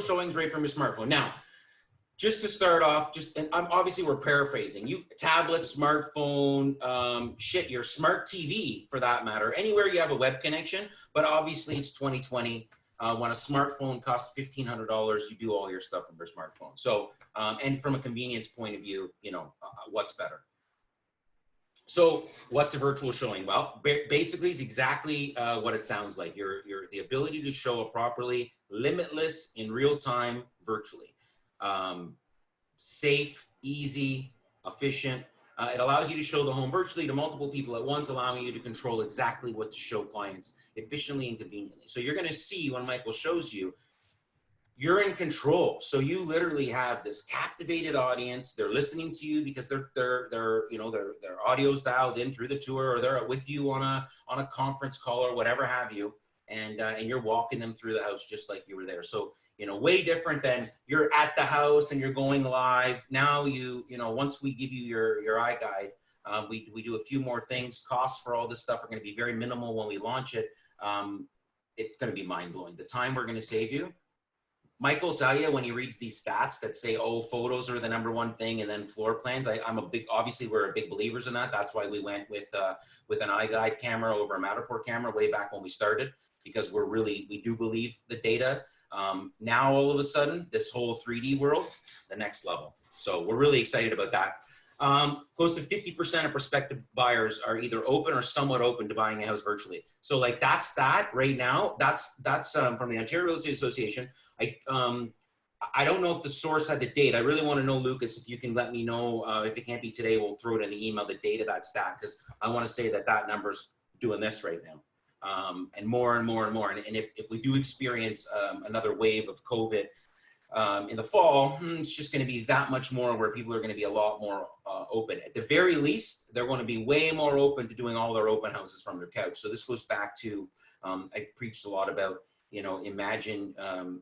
showings right from your smartphone. Now, just to start off, and obviously we're paraphrasing. You tablet, smartphone, shit, your smart TV for that matter, anywhere you have a web connection. But obviously it's 2020. When a smartphone costs $1,500, you do all your stuff from your smartphone. So, and from a convenience point of view, you know, what's better? So what's a virtual showing? Well, basically it's exactly what it sounds like. The ability to show a properly, limitless, in real time, virtually. Safe, easy, efficient. It allows you to show the home virtually to multiple people at once, allowing you to control exactly what to show clients efficiently and conveniently. So you're going to see when Michael shows you, you're in control. So you literally have this captivated audience. They're listening to you because their audio's dialed in through the tour, or they're with you on a conference call or whatever have you, and you're walking them through the house just like you were there. So, you know, way different than you're at the house and you're going live. Now once we give you your iGuide, we do a few more things. Costs for all this stuff are going to be very minimal when we launch it. It's going to be mind blowing. The time we're going to save you. Michael will tell you when he reads these stats that say, oh, photos are the #1 thing, and then floor plans. Obviously we're big believers in that. That's why we went with an iGuide camera over a Matterport camera way back when we started, because we do believe the data. Now all of a sudden, this whole 3D world, the next level. So we're really excited about that. Close to 50% of prospective buyers are either open or somewhat open to buying a house virtually. So like that stat right now, that's from the Ontario Real Estate Association. I don't know if the source had the date. I really want to know, Lucas, if you can let me know. If it can't be today, we'll throw it in the email, the date of that stat, because I want to say that number's doing this right now. And more and more and more. And if we do experience another wave of COVID in the fall, it's just going to be that much more where people are going to be a lot more open. At the very least, they're going to be way more open to doing all their open houses from their couch. So this goes back to, I've preached a lot about, you know, imagine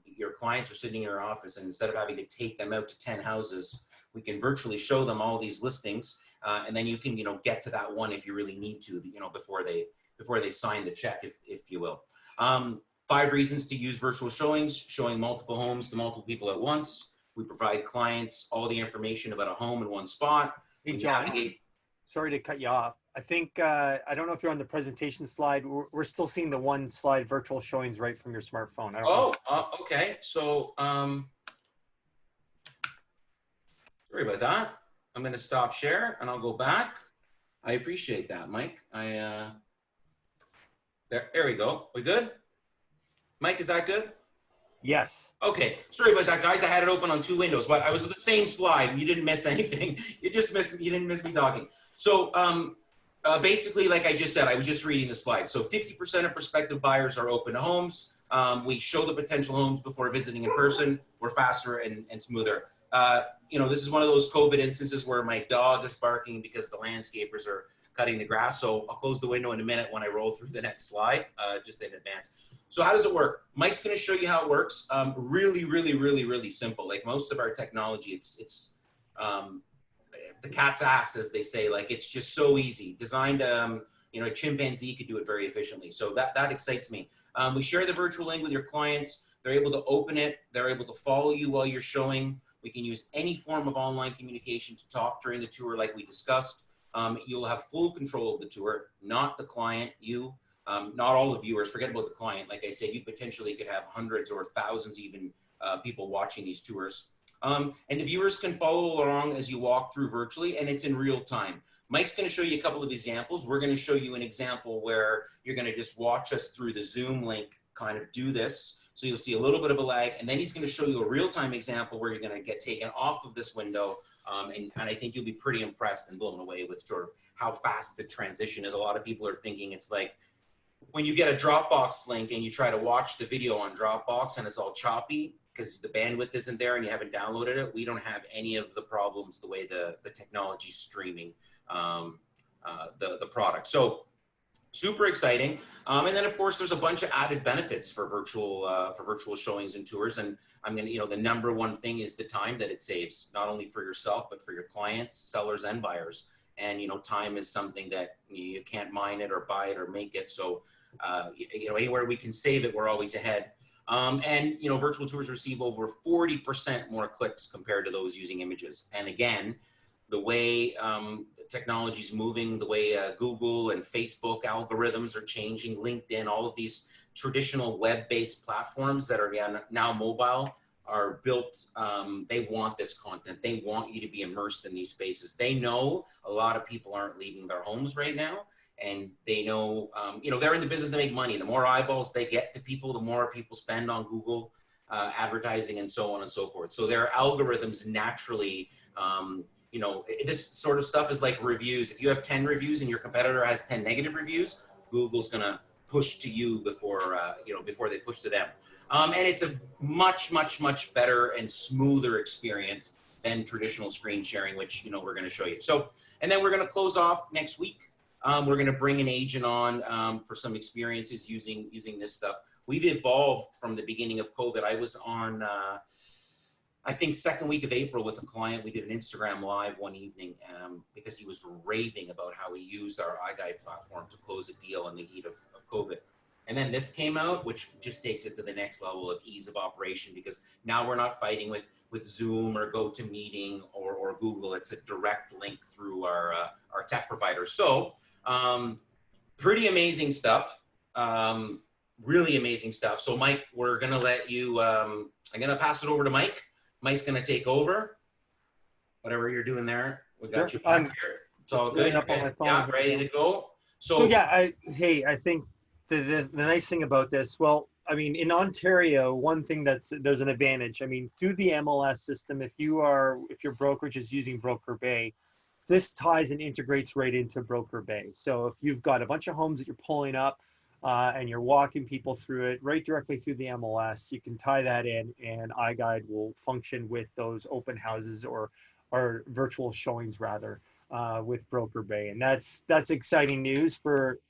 your clients are sitting in your office, and instead of having to take them out to 10 houses, we can virtually show them all these listings. And then you can, you know, get to that one if you really need to, you know, before they sign the check, if you will. 5 reasons to use virtual showings: showing multiple homes to multiple people at once. We provide clients all the information about a home in one spot. Hey, John, sorry to cut you off. I think, I don't know if you're on the presentation slide. We're still seeing the one slide, virtual showings, right from your smartphone. I don't know. Okay. So, sorry about that. I'm going to stop share and I'll go back. I appreciate that, Mike. There we go. We good? Mike, is that good? Yes. Okay. Sorry about that, guys. I had it open on 2 windows, but I was on the same slide. You didn't miss anything. You didn't miss me talking. So basically, like I just said, I was just reading the slide. So 50% of prospective buyers are open to homes. We show the potential homes before visiting in person. We're faster and smoother. You know, this is one of those COVID instances where my dog is barking because the landscapers are cutting the grass. So I'll close the window in a minute when I roll through the next slide, just in advance. So how does it work? Mike's going to show you how it works. Really simple. Like most of our technology, it's the cat's ass, as they say. Like, it's just so easy. Designed, you know, a chimpanzee could do it very efficiently. So that excites me. We share the virtual link with your clients. They're able to open it. They're able to follow you while you're showing. We can use any form of online communication to talk during the tour, like we discussed. You'll have full control of the tour, not the client, you. Not all the viewers, forget about the client. Like I said, you potentially could have hundreds or thousands even people watching these tours. And the viewers can follow along as you walk through virtually, and it's in real time. Mike's going to show you a couple of examples. We're going to show you an example where you're going to just watch us through the Zoom link kind of do this. So you'll see a little bit of a lag, and then he's going to show you a real-time example where you're going to get taken off of this window. And I think you'll be pretty impressed and blown away with sort of how fast the transition is. A lot of people are thinking it's like, when you get a Dropbox link and you try to watch the video on Dropbox and it's all choppy because the bandwidth isn't there and you haven't downloaded it, we don't have any of the problems the way the technology's streaming the product. So super exciting. And then of course there's a bunch of added benefits for virtual showings and tours. And I'm gonna, you know, the #1 thing is the time that it saves, not only for yourself, but for your clients, sellers, and buyers. And, you know, time is something that you can't mine it or buy it or make it. So, you know, anywhere we can save it, we're always ahead. And you know, virtual tours receive over 40% more clicks compared to those using images. And again, the way technology is moving, the way Google and Facebook algorithms are changing, LinkedIn, all of these traditional web-based platforms that are now mobile are built, they want this content. They want you to be immersed in these spaces. They know a lot of people aren't leaving their homes right now. And they know, you know, they're in the business to make money. The more eyeballs they get to people, the more people spend on Google advertising and so on and so forth. So their algorithms naturally, you know, this sort of stuff is like reviews. If you have 10 reviews and your competitor has 10 negative reviews, Google's gonna push to you before, you know, before they push to them. And it's a much, much, much better and smoother experience than traditional screen sharing, which, you know, we're gonna show you. So, and then we're gonna close off next week. We're going to bring an agent on for some experiences using this stuff. We've evolved from the beginning of COVID. I was on, I think, second week of April with a client. We did an Instagram live one evening because he was raving about how he used our iGuide platform to close a deal in the heat of COVID. And then this came out, which just takes it to the next level of ease of operation, because now we're not fighting with Zoom or GoToMeeting or Google. It's a direct link through our tech provider. So pretty amazing stuff. Really amazing stuff. So Mike, we're going to let you, I'm going to pass it over to Mike. Mike's going to take over. Whatever you're doing there, we got you back here. It's all good. Up on my phone. Yeah, ready to go. So yeah, I think the nice thing about this, well, I mean, in Ontario, one thing there's an advantage. I mean, through the MLS system, if your brokerage is using Broker Bay, this ties and integrates right into Broker Bay. So if you've got a bunch of homes that you're pulling up and you're walking people through it right directly through the MLS, you can tie that in, and iGuide will function with those open houses or virtual showings rather with Broker Bay. And that's exciting news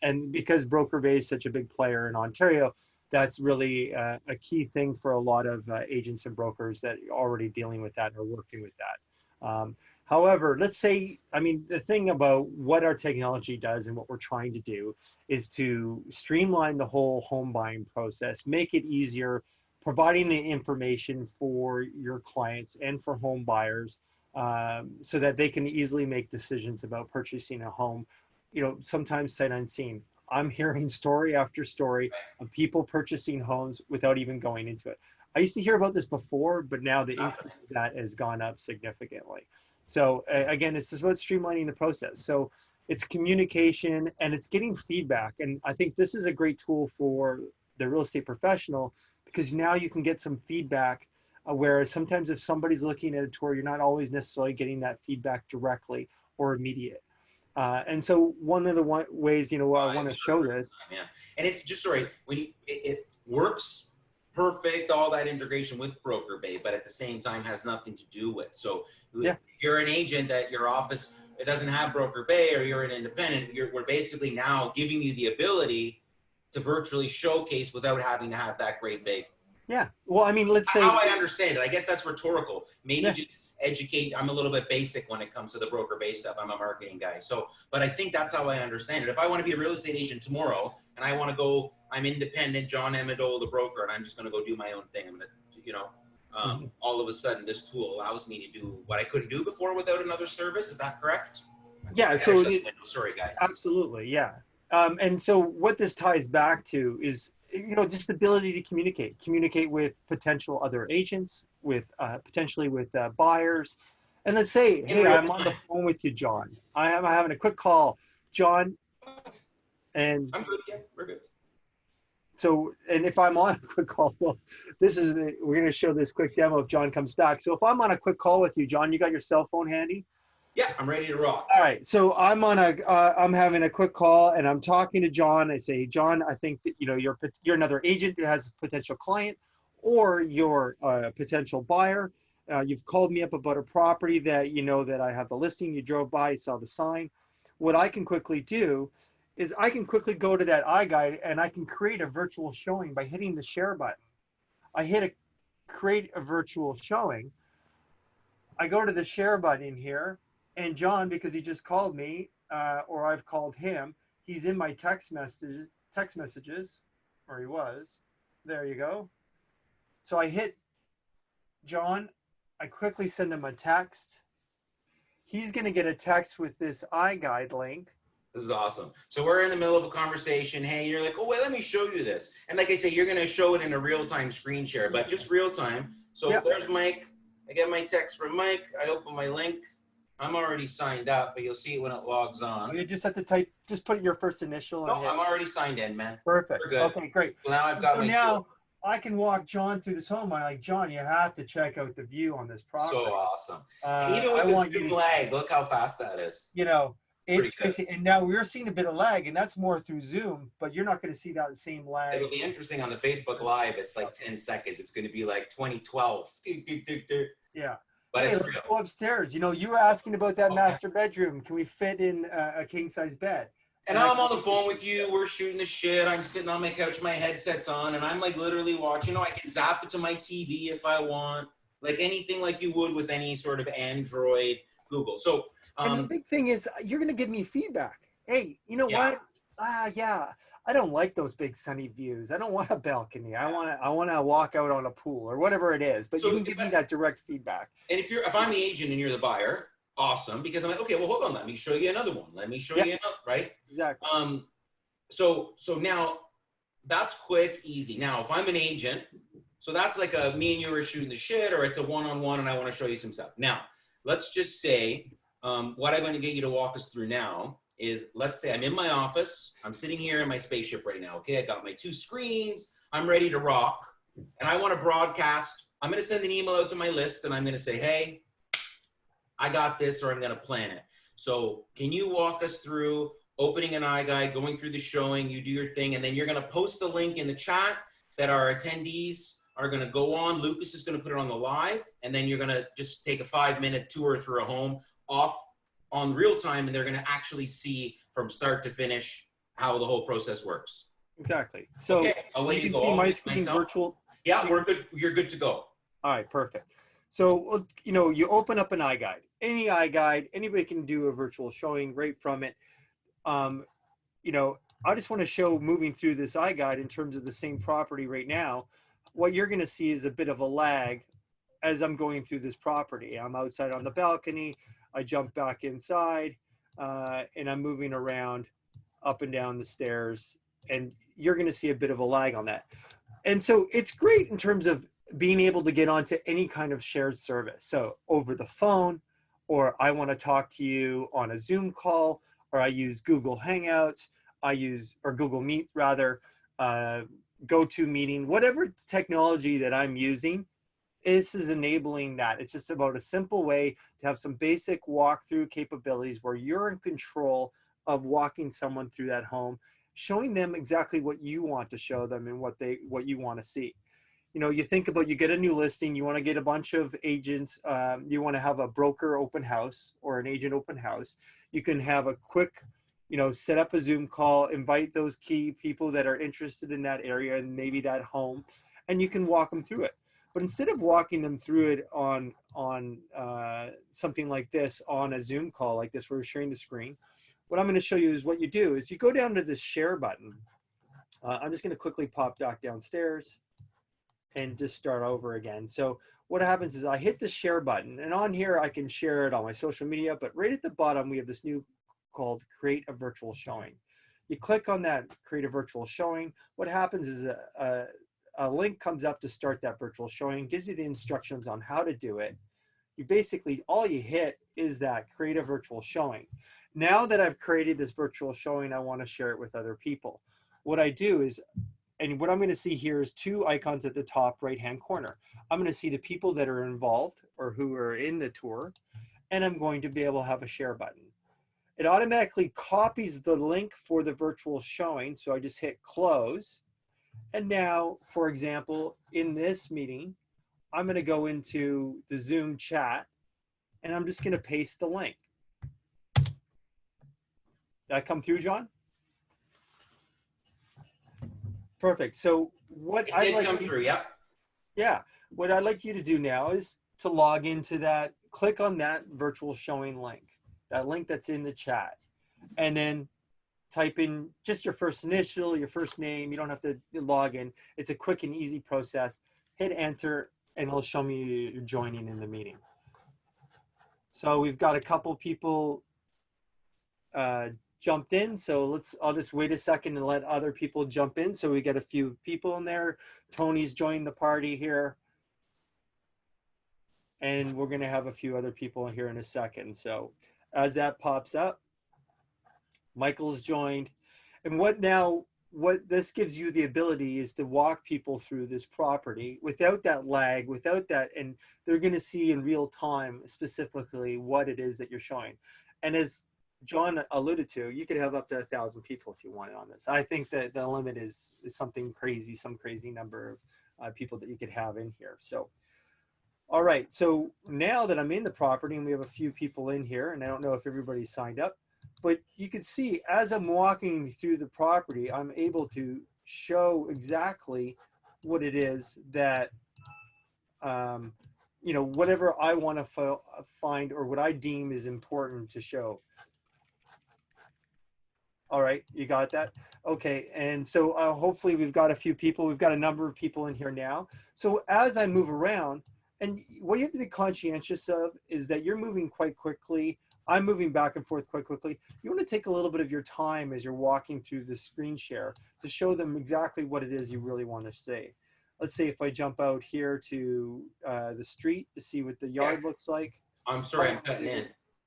and because Broker Bay is such a big player in Ontario, that's really a key thing for a lot of agents and brokers that are already dealing with that and are working with that. However, let's say, I mean, the thing about what our technology does and what we're trying to do is to streamline the whole home buying process, make it easier, providing the information for your clients and for home buyers so that they can easily make decisions about purchasing a home, you know, sometimes sight unseen. I'm hearing story after story of people purchasing homes without even going into it. I used to hear about this before, but now the increase of that has gone up significantly. So again, it's just about streamlining the process. So it's communication and it's getting feedback. And I think this is a great tool for the real estate professional, because now you can get some feedback, whereas sometimes if somebody's looking at a tour, you're not always necessarily getting that feedback directly or immediate. And so one of the ways, you know, I want to show this. Yeah, and it's just, sorry, when it works perfect, all that integration with Broker Bay, but at the same time has nothing to do with. So yeah, if you're an agent at your office, it doesn't have Broker Bay, or you're an independent, we're basically now giving you the ability to virtually showcase without having to have that great big. Yeah. Well, I mean, let's say how I understand it. I guess that's rhetorical. Maybe just educate. I'm a little bit basic when it comes to the Broker Bay stuff. I'm a marketing guy. So, but I think that's how I understand it. If I want to be a real estate agent tomorrow and I want to go, I'm independent, John Amendola, the broker, and I'm just going to go do my own thing. I'm going to, you know, all of a sudden this tool allows me to do what I couldn't do before without another service. Is that correct? Yeah. So sorry, guys. Absolutely. Yeah. And so what this ties back to is, you know, just the ability to communicate with potential other agents, with potentially with buyers. And let's say, hey, I'm on the phone with you, John. I'm having a quick call, John. And I'm good. Yeah, we're good. So, and if I'm on a quick call, well, we're going to show this quick demo if John comes back. So if I'm on a quick call with you, John, you got your cell phone handy? Yeah, I'm ready to rock. All right. So I'm having a quick call and I'm talking to John. I say, John, I think that, you know, you're another agent who has a potential client, or you're a potential buyer. You've called me up about a property that, you know, that I have the listing. You drove by, you saw the sign. What I can quickly do is I can quickly go to that iGuide and I can create a virtual showing by hitting the share button. I hit create a virtual showing. I go to the share button here, and John, because he just called me, or I've called him, he's in my text messages, or he was. There you go. So I hit John. I quickly send him a text. He's going to get a text with this iGuide link. This is awesome. So we're in the middle of a conversation. Hey, you're like, oh, wait, let me show you this. And like I say, you're going to show it in a real-time screen share, but just real-time. So Yep. There's Mike. I get my text from Mike. I open my link. I'm already signed up, but you'll see it when it logs on. You just have to type, just put your first initial. No, I'm already signed in, man. Perfect. We're good. Okay, great. So now I've got my now I can walk John through this home. I'm like, John, you have to check out the view on this property. So awesome. And even with the Zoom lag, look how fast that is. You know, it's pretty crazy. And now we're seeing a bit of lag, and that's more through Zoom, but you're not going to see that same lag. It'll be interesting on the Facebook Live. It's like 10 seconds. It's going to be like 2012. Yeah. But hey, it's let's real. go upstairs. You know, you were asking about that master bedroom. Can we fit in a king-size bed? And I'm on the phone with you. We're shooting the shit. I'm sitting on my couch, my headset's on, and I'm like literally watching. You know, I can zap it to my TV if I want, like anything like you would with any sort of Android Google. So, and the big thing is, you're going to give me feedback. Hey, you know what? Yeah, I don't like those big sunny views. I don't want a balcony. I want to walk out on a pool or whatever it is. But so you can give me that direct feedback. And if I'm the agent and you're the buyer, awesome, because I'm like, okay, well, hold on, let me show you another one. Let me show you another, right? Exactly. So now that's quick, easy. Now, if I'm an agent, so that's like me and you are shooting the shit, or it's a one-on-one and I want to show you some stuff. Now, let's just say what I'm going to get you to walk us through now is, let's say I'm in my office. I'm sitting here in my spaceship right now. Okay, I got my 2 screens. I'm ready to rock. And I want to broadcast. I'm going to send an email out to my list and I'm going to say, hey, I got this, or I'm going to plan it. So can you walk us through opening an iGuide, going through the showing, you do your thing, and then you're going to post a link in the chat that our attendees are going to go on. Lucas is going to put it on the live, and then you're going to just take a 5-minute tour through a home off on real time, and they're going to actually see from start to finish how the whole process works. Exactly. So okay, you can see my screen virtual. Yeah, we're good. You're good to go. All right, perfect. So, you know, you open up an iGuide, any iGuide, anybody can do a virtual showing right from it. You know, I just want to show moving through this iGuide in terms of the same property right now. What you're going to see is a bit of a lag as I'm going through this property. I'm outside on the balcony. I jump back inside and I'm moving around up and down the stairs, and you're going to see a bit of a lag on that. And so it's great in terms of being able to get onto any kind of shared service. So over the phone, or I want to talk to you on a Zoom call, or I use Google Hangouts, or Google Meet rather, GoToMeeting, whatever technology that I'm using, this is enabling that. It's just about a simple way to have some basic walkthrough capabilities where you're in control of walking someone through that home, showing them exactly what you want to show them and what you want to see. You know, you think about, you get a new listing, you want to get a bunch of agents, you want to have a broker open house or an agent open house. You can have a quick, you know, set up a Zoom call, invite those key people that are interested in that area and maybe that home, and you can walk them through it. But instead of walking them through it on something like this, on a Zoom call like this where we're sharing the screen, what I'm going to show you is what you do is you go down to this share button. I'm just going to quickly pop back downstairs and just start over again. So what happens is I hit the share button, and on here I can share it on my social media, but right at the bottom we have this new called Create a Virtual Showing. You click on that Create a Virtual Showing. What happens is a link comes up to start that virtual showing, gives you the instructions on how to do it. You basically, all you hit is that Create a Virtual Showing. Now that I've created this virtual showing, I want to share it with other people. What I do is, and what I'm going to see here is 2 icons at the top right-hand corner. I'm going to see the people that are involved or who are in the tour, and I'm going to be able to have a share button. It automatically copies the link for the virtual showing, so I just hit close. And now, for example, in this meeting, I'm going to go into the Zoom chat, and I'm just going to paste the link. Did that come through, John? Perfect. So what I'd like come through, yep. Yeah, what I'd like you to do now is to log into that, click on that virtual showing link, that link that's in the chat, and then type in just your first initial, your first name. You don't have to log in. It's a quick and easy process. hit enter, and it'll show me you're joining in the meeting. So we've got a couple people jumped in. So I'll just wait a second and let other people jump in. So we get a few people in there. Tony's joined the party here. And we're going to have a few other people here in a second. So as that pops up, Michael's joined. And what this gives you the ability is to walk people through this property without that lag, without that, and they're going to see in real time specifically what it is that you're showing. And as John alluded to, you could have up to 1,000 people if you wanted on this. I think that the limit is something crazy, some crazy number of people that you could have in here. So, all right. So now that I'm in the property and we have a few people in here, and I don't know if everybody's signed up, but you can see as I'm walking through the property, I'm able to show exactly what it is that, you know, whatever I want to find or what I deem is important to show. All right, you got that? Okay, and so hopefully we've got a few people. We've got a number of people in here now. So as I move around, and what you have to be conscientious of is that you're moving quite quickly. I'm moving back and forth quite quickly. You want to take a little bit of your time as you're walking through the screen share to show them exactly what it is you really want to say. Let's say if I jump out here to the street to see what the yard looks like. I'm sorry, I'm cutting in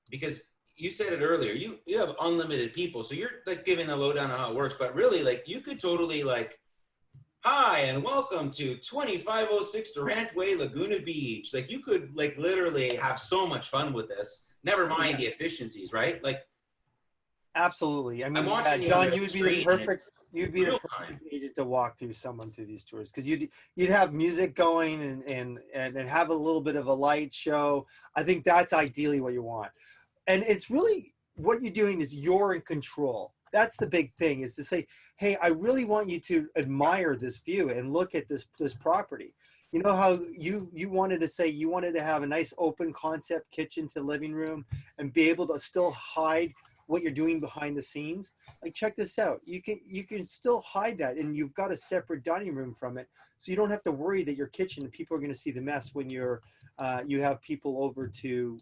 because you said it earlier. You have unlimited people, so you're like giving the lowdown on how it works. But really, like you could totally like, hi and welcome to 2506 Durant Way, Laguna Beach. Like you could like literally have so much fun with this. Never mind the efficiencies, right? Like, absolutely. I mean, watching John, you would be the perfect. You'd be the real perfect time. agent to walk through someone through these tours because you'd have music going and have a little bit of a light show. I think that's ideally what you want, and it's really what you're doing is you're in control. That's the big thing, is to say, hey, I really want you to admire this view and look at this property. You know how you wanted to say you wanted to have a nice open concept kitchen to living room and be able to still hide what you're doing behind the scenes. Like, check this out. You can still hide that, and you've got a separate dining room from it, so you don't have to worry that your kitchen, people are going to see the mess when you have people over to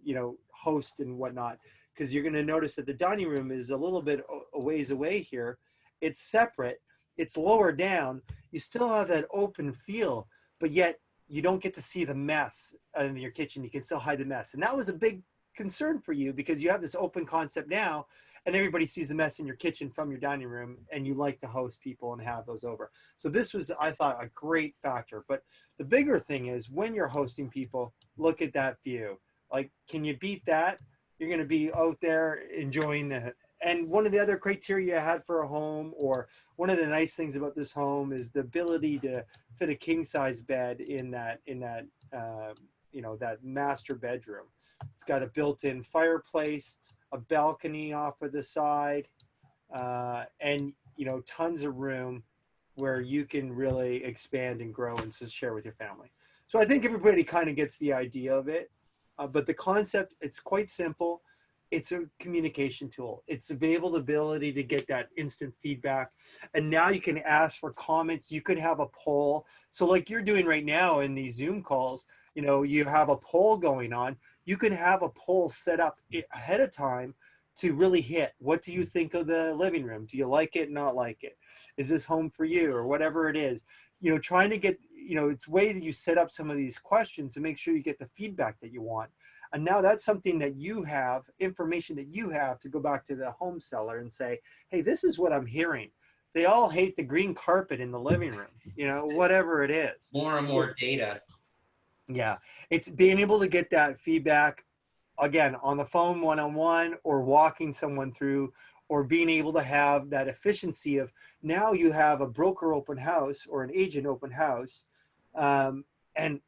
you know, host and whatnot, because you're going to notice that the dining room is a little bit a ways away here. It's separate. It's lower down. You still have that open feel, but yet you don't get to see the mess in your kitchen. You can still hide the mess. And that was a big concern for you because you have this open concept now and everybody sees the mess in your kitchen from your dining room, and you like to host people and have those over. So this was, I thought, a great factor. But the bigger thing is when you're hosting people, look at that view. Like, can you beat that? You're going to be out there enjoying the. And one of the other criteria I had for a home, or one of the nice things about this home, is the ability to fit a king size bed in that you know, that master bedroom. It's got a built-in fireplace, a balcony off of the side, and, you know, tons of room where you can really expand and grow and share with your family. So I think everybody kind of gets the idea of it. But the concept, it's quite simple. It's a communication tool. It's to be able, the ability to get that instant feedback. And now you can ask for comments. You could have a poll. So like you're doing right now in these Zoom calls, you know, you have a poll going on. You can have a poll set up ahead of time to really hit. What do you think of the living room? Do you like it, not like it? Is this home for you, or whatever it is? You know, trying to get, you know, it's way that you set up some of these questions to make sure you get the feedback that you want. And now that's something that you have, information that you have to go back to the home seller and say, hey, this is what I'm hearing. They all hate the green carpet in the living room, you know, whatever it is. More and more data. Yeah, it's being able to get that feedback, again, on the phone one-on-one, or walking someone through, or being able to have that efficiency of, now you have a broker open house or an agent open house, and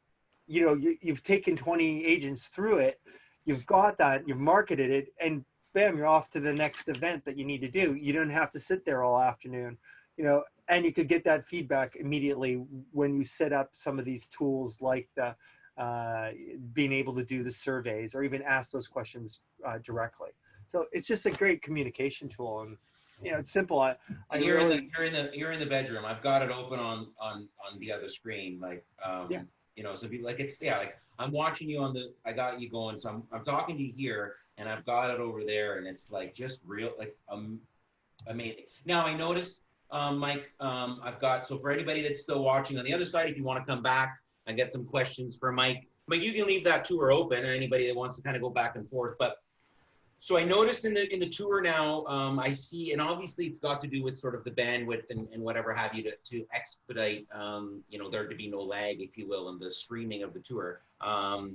you know, you've taken 20 agents through it, you've got that, you've marketed it, and bam, you're off to the next event that you need to do. You don't have to sit there all afternoon, you know, and you could get that feedback immediately when you set up some of these tools, like the being able to do the surveys or even ask those questions directly. So it's just a great communication tool. And you know, it's simple. I And you're really, you're in the bedroom. I've got it open on the other screen. Like, yeah. you know, so people like it's yeah, like I'm watching you on the. I got you going, so I'm talking to you here, and I've got it over there, and it's like just real, like amazing. Now I noticed, Mike, I've got so for anybody that's still watching on the other side, if you want to come back and get some questions for Mike, but you can leave that tour open. And anybody that wants to kind of go back and forth, but. So I noticed in the tour now, I see, and obviously it's got to do with sort of the bandwidth and whatever have you to expedite, you know, there to be no lag, if you will, in the streaming of the tour. Oh,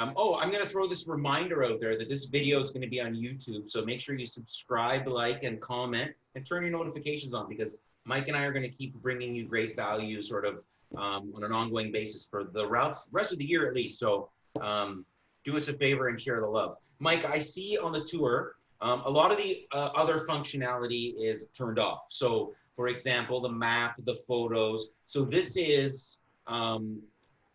I'm going to throw this reminder out there that this video is going to be on YouTube. So make sure you subscribe, like, and comment, and turn your notifications on, because Mike and I are going to keep bringing you great value sort of on an ongoing basis for the rest of the year at least. So do us a favor and share the love. Mike, I see on the tour, a lot of the other functionality is turned off. So for example, the map, the photos. So this is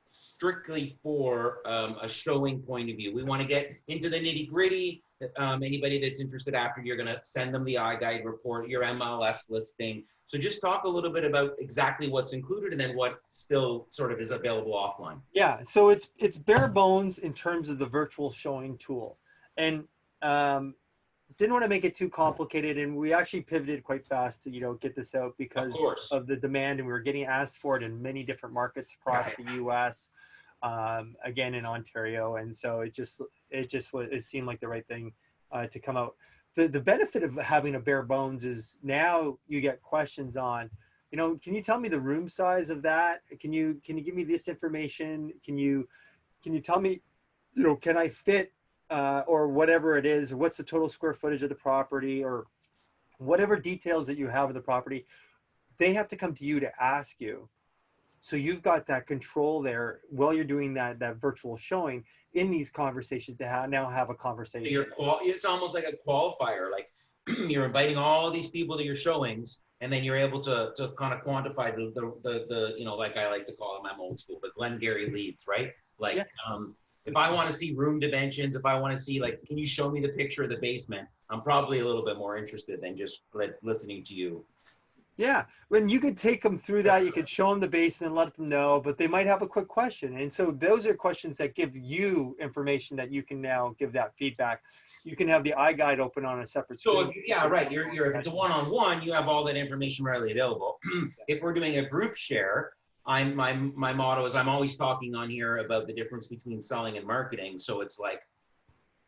strictly for a showing point of view. We want to get into the nitty gritty. Anybody that's interested after, you're going to send them the iGuide report, your MLS listing. So just talk a little bit about exactly what's included and then what still sort of is available offline. Yeah, so it's bare bones in terms of the virtual showing tool, and didn't want to make it too complicated, and we actually pivoted quite fast to, you know, get this out because of the demand, and we were getting asked for it in many different markets across the U.S. Again in Ontario, and so it seemed like the right thing to come out. The benefit of having a bare bones is now you get questions on, you know, can you tell me the room size of that? Can you give me this information? Can you tell me, you know, can I fit or whatever it is, what's the total square footage of the property, or whatever details that you have of the property, they have to come to you to ask you. So you've got that control there while you're doing that virtual showing in these conversations to now have a conversation. It's almost like a qualifier. Like you're inviting all these people to your showings, and then you're able to kind of quantify the you know, like I like to call them, I'm old school, but Glengarry leads, right? Like, yeah. If I want to see room dimensions, if I want to see, like, can you show me the picture of the basement? I'm probably a little bit more interested than just listening to you. Yeah, when you could take them through that, you could show them the basement, let them know, but they might have a quick question. And so those are questions that give you information that you can now give that feedback. You can have the iGuide open on a separate screen. So yeah, right. If it's a one-on-one, you have all that information readily available. If we're doing a group share, my motto is I'm always talking on here about the difference between selling and marketing. So it's like,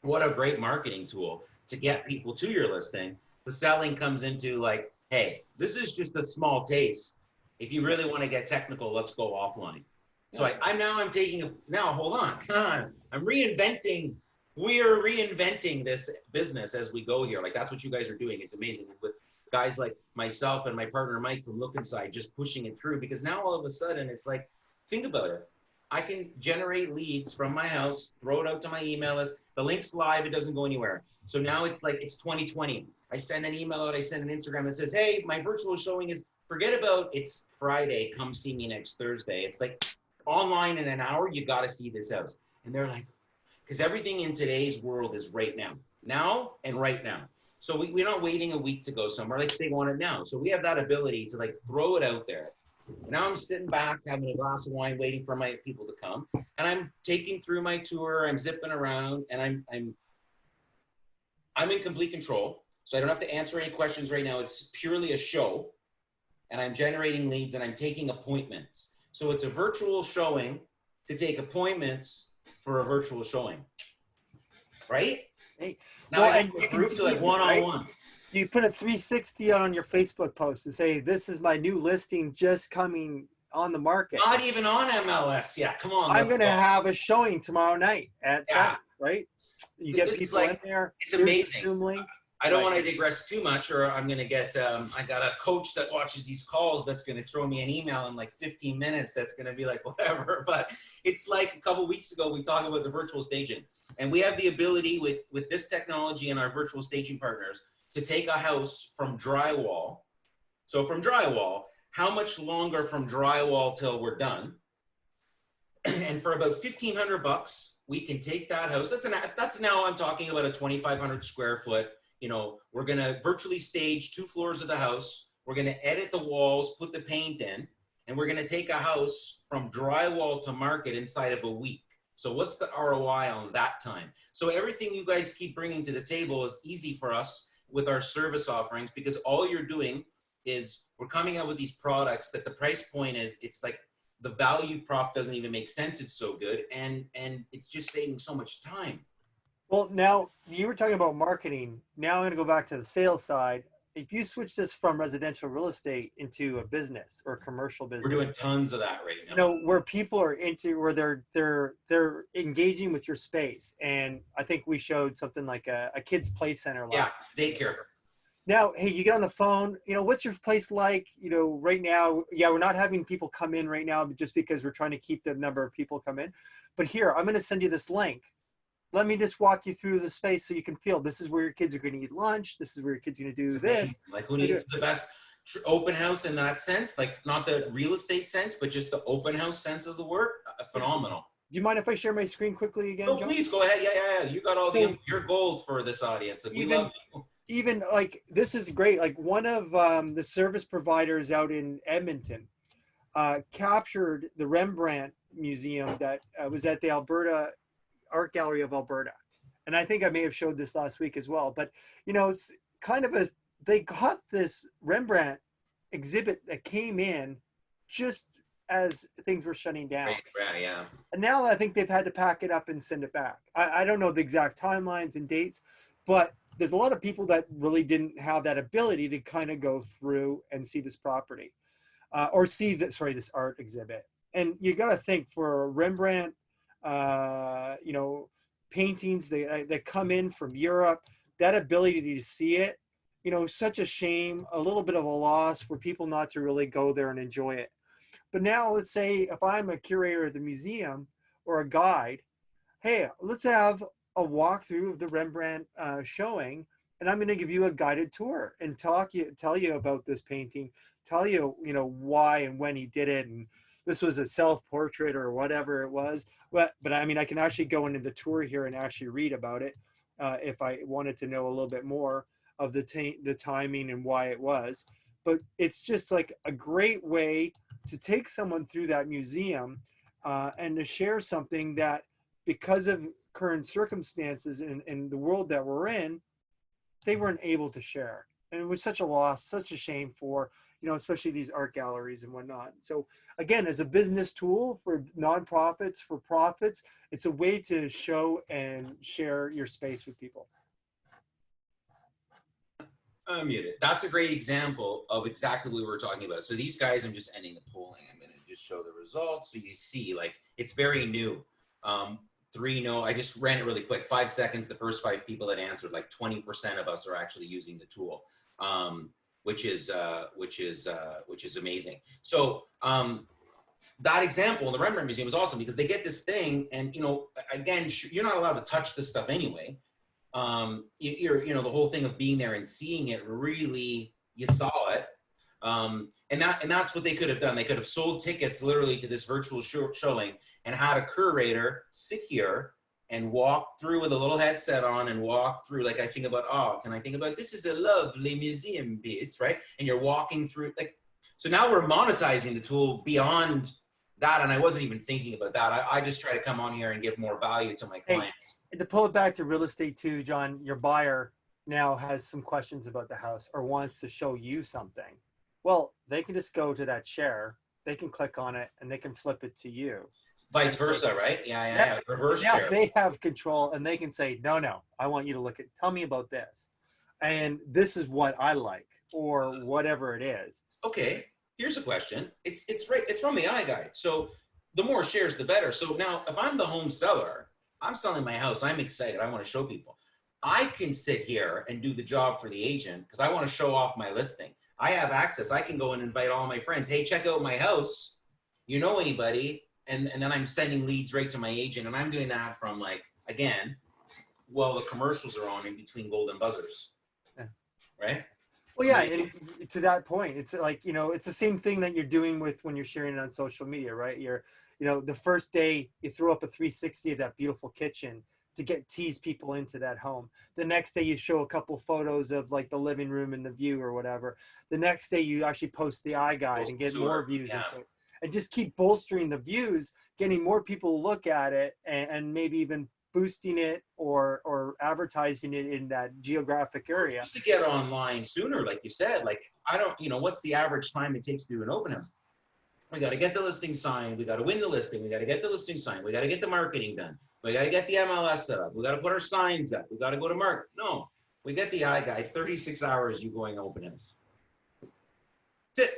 what a great marketing tool to get people to your listing. The selling comes into like, hey, this is just a small taste. If you really want to get technical, let's go offline. So hold on. I'm reinventing. We're reinventing this business as we go here. Like that's what you guys are doing. It's amazing. With guys like myself and my partner Mike from Look Inside, just pushing it through, because now all of a sudden it's like, think about it. I can generate leads from my house, throw it out to my email list. The link's live, it doesn't go anywhere. So now it's like, it's 2020. I send an email out, I send an Instagram that says, hey, my virtual showing is, forget about it's Friday, come see me next Thursday. It's like online in an hour, you got to see this house. And they're like, because everything in today's world is right now and right now. So we're not waiting a week to go somewhere, like they want it now. So we have that ability to like throw it out there. Now I'm sitting back, having a glass of wine, waiting for my people to come. And I'm taking through my tour, I'm zipping around, and I'm in complete control. So I don't have to answer any questions right now. It's purely a show. And I'm generating leads and I'm taking appointments. So it's a virtual showing to take appointments for a virtual showing. Right? Hey, now I have a group to like one-on-one. Right? You put a 360 on your Facebook post and say, this is my new listing just coming on the market. Not even on MLS. Yeah, come on. I'm going to have a showing tomorrow night at 7, right? You get people in there. It's amazing. Zoom link. I don't want to digress too much, or I'm going to get, I got a coach that watches these calls that's going to throw me an email in like 15 minutes. That's going to be like, whatever. But it's like a couple weeks ago, we talked about the virtual staging. And we have the ability with this technology and our virtual staging partners to take a house from drywall. So from drywall, how much longer from drywall till we're done? And for about $1,500 bucks, we can take that house. That's now I'm talking about a 2,500 square foot, you know, we're going to virtually stage 2 floors of the house. We're going to edit the walls, put the paint in, and we're going to take a house from drywall to market inside of a week. So what's the ROI on that time? So everything you guys keep bringing to the table is easy for us with our service offerings, because all you're doing is we're coming out with these products that the price point is, it's like the value prop doesn't even make sense. It's so good. And it's just saving so much time. Well, now you were talking about marketing. Now I'm going to go back to the sales side. If you switch this from residential real estate into a business or a commercial business, we're doing tons of that right now. You know, where people are into, where they're engaging with your space. And I think we showed something like a kids play center last. Yeah, daycare. Now, hey, you get on the phone, you know, what's your place like? You know, right now, yeah, we're not having people come in right now just because we're trying to keep the number of people come in. But here, I'm going to send you this link. Let me just walk you through the space so you can feel this is where your kids are going to eat lunch. This is where your kids are going to do this. Like, who needs the best open house in that sense? Like, not the real estate sense, but just the open house sense of the word. Phenomenal. Do you mind if I share my screen quickly again, Oh, John? please go ahead. Yeah. You got all the, you're gold for this audience. We love you. Even like, this is great. Like, one of the service providers out in Edmonton captured the Rembrandt Museum that was at the Alberta Art Gallery of Alberta. And I think I may have showed this last week as well, but you know, it's kind of they got this Rembrandt exhibit that came in just as things were shutting down. Right, yeah. And now I think they've had to pack it up and send it back. I don't know the exact timelines and dates, but there's a lot of people that really didn't have that ability to kind of go through and see this property or see this art exhibit. And you got to think, for a Rembrandt, you know, paintings that come in from Europe, that ability to see it, you know, such a shame, a little bit of a loss for people not to really go there and enjoy it. But now let's say if I'm a curator of the museum or a guide, hey, let's have a walkthrough of the Rembrandt showing, and I'm going to give you a guided tour and tell you about this painting, tell you, you know, why and when he did it, and this was a self-portrait or whatever it was. But I mean, I can actually go into the tour here and actually read about it if I wanted to know a little bit more of the timing and why it was. But it's just like a great way to take someone through that museum and to share something that, because of current circumstances in the world that we're in, they weren't able to share. And it was such a loss, such a shame for, you know, especially these art galleries and whatnot. So again, as a business tool for nonprofits, for profits, it's a way to show and share your space with people. Muted. That's a great example of exactly what we were talking about. So these guys, I'm just ending the polling. I'm going to just show the results. So you see, like, it's very new. 3 no, I just ran it really quick. 5 seconds. The first 5 people that answered, like 20% of us are actually using the tool, which is amazing. So that example in the Rembrandt Museum was awesome because they get this thing, and you know, again, you're not allowed to touch this stuff anyway. You know, the whole thing of being there and seeing it, really, you saw it. And that's what they could have done. They could have sold tickets literally to this virtual showing and had a curator sit here and walk through with a little headset on and walk through, like, I think about art and I think about, this is a lovely museum piece, right? And you're walking through, like, so now we're monetizing the tool beyond that. And I wasn't even thinking about that. I just try to come on here and give more value to my clients. Hey, to pull it back to real estate too, John, your buyer now has some questions about the house or wants to show you something. Well, they can just go to that share, they can click on it, and they can flip it to you. Vice versa, right? Yeah. Reverse share. They have control, and they can say, no, I want you to look at, tell me about this. And this is what I like, or whatever it is. Okay, here's a question. It's from the iGuide. So the more shares, the better. So now if I'm the home seller, I'm selling my house, I'm excited, I want to show people. I can sit here and do the job for the agent because I want to show off my listing. I have access. I can go and invite all my friends. Hey, check out my house. You know anybody? And then I'm sending leads right to my agent. And I'm doing that from, like, again, well, the commercials are on in between golden buzzers. Yeah. Right? Well, yeah, and to that point, it's like, you know, it's the same thing that you're doing with when you're sharing it on social media, right? You know, the first day you throw up a 360 of that beautiful kitchen tease people into that home. The next day you show a couple photos of like the living room and the view or whatever. The next day you actually post the eye guide and get more views into it. And just keep bolstering the views, getting more people to look at it, and maybe even boosting it or advertising it in that geographic area. Just to get online sooner, like you said, like I don't, you know, what's the average time it takes to do an open house? We got to get the listing signed. We got to win the listing. We got to get the listing signed. We got to get the marketing done. We got to get the MLS set up. We got to put our signs up. We got to go to market. No, we get the eye guide. 36 hours, you going open house. That's it.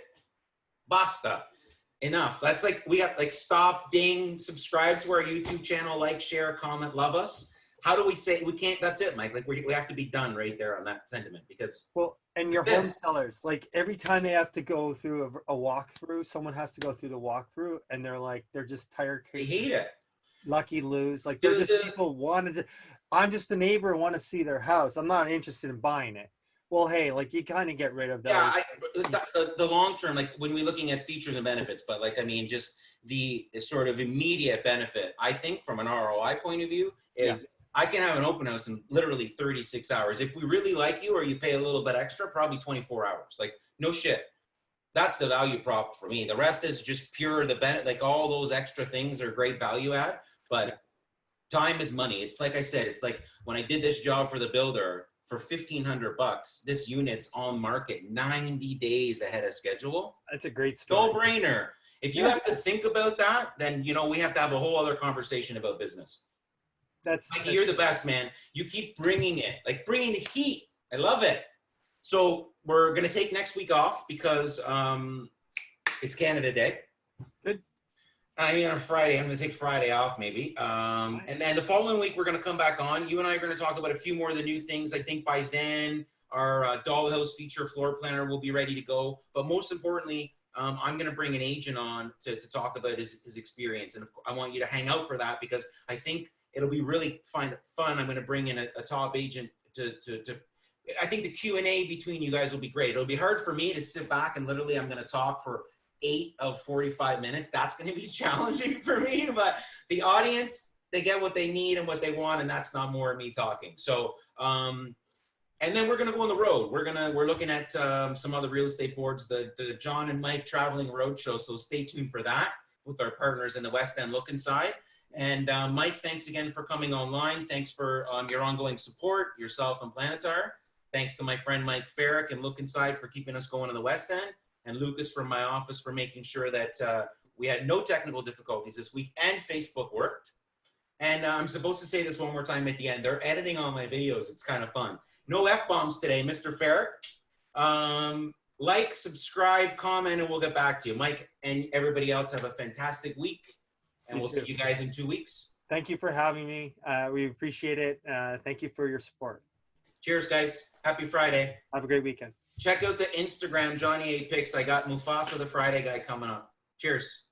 Basta. Enough. That's like, we have like stop, ding, subscribe to our YouTube channel, like, share, comment, love us. How do we say we can't? That's it, Mike. Like we have to be done right there on that sentiment because. Well, and your home sellers, like every time they have to go through a walkthrough, someone has to go through the walkthrough, and they're just tired. They hate it. Lucky lose. Like they're just people wanted to. I'm just a neighbor and want to see their house. I'm not interested in buying it. Well, hey, like you kind of get rid of those. Yeah, the long term, like when we're looking at features and benefits, but like I mean, just the sort of immediate benefit, I think from an ROI point of view is I can have an open house in literally 36 hours. If we really like you or you pay a little bit extra, probably 24 hours. Like no shit. That's the value prop for me. The rest is just pure the benefit. Like all those extra things are great value add, but time is money. It's like I said, it's like when I did this job for the builder for $1,500, this unit's on market 90 days ahead of schedule. That's a great story. No brainer. If you have to think about that, then, you know, we have to have a whole other conversation about business. Like, you're the best, man. You keep bringing it, like bringing the heat. I love it. So we're going to take next week off because it's Canada Day. Good. I mean, on Friday, I'm going to take Friday off maybe. And then the following week, we're going to come back on. You and I are going to talk about a few more of the new things. I think by then, our dollhouse feature floor planner will be ready to go. But most importantly, I'm going to bring an agent on to talk about his experience. And I want you to hang out for that because I think it'll be really fun. I'm going to bring in a top agent to I think the Q&A between you guys will be great. It'll be hard for me to sit back and literally I'm going to talk for 8 of 45 minutes. That's going to be challenging for me, but the audience, they get what they need and what they want, and that's not more of me talking. So, and then we're going to go on the road. We're looking at some other real estate boards, the John and Mike Traveling Roadshow. So stay tuned for that with our partners in the West End Look Inside. And Mike, thanks again for coming online. Thanks for your ongoing support, yourself and Planetar. Thanks to my friend Mike Farrick and Look Inside for keeping us going in the West End. And Lucas from my office for making sure that we had no technical difficulties this week and Facebook worked. And I'm supposed to say this one more time at the end. They're editing all my videos. It's kind of fun. No F-bombs today, Mr. Farrick. Like, subscribe, comment, and we'll get back to you. Mike and everybody else have a fantastic week. And we'll see you guys in 2 weeks. Thank you for having me. We appreciate it. Thank you for your support. Cheers, guys. Happy Friday. Have a great weekend. Check out the Instagram, Johnny A Pics. I got Mufasa, the Friday guy, coming up. Cheers.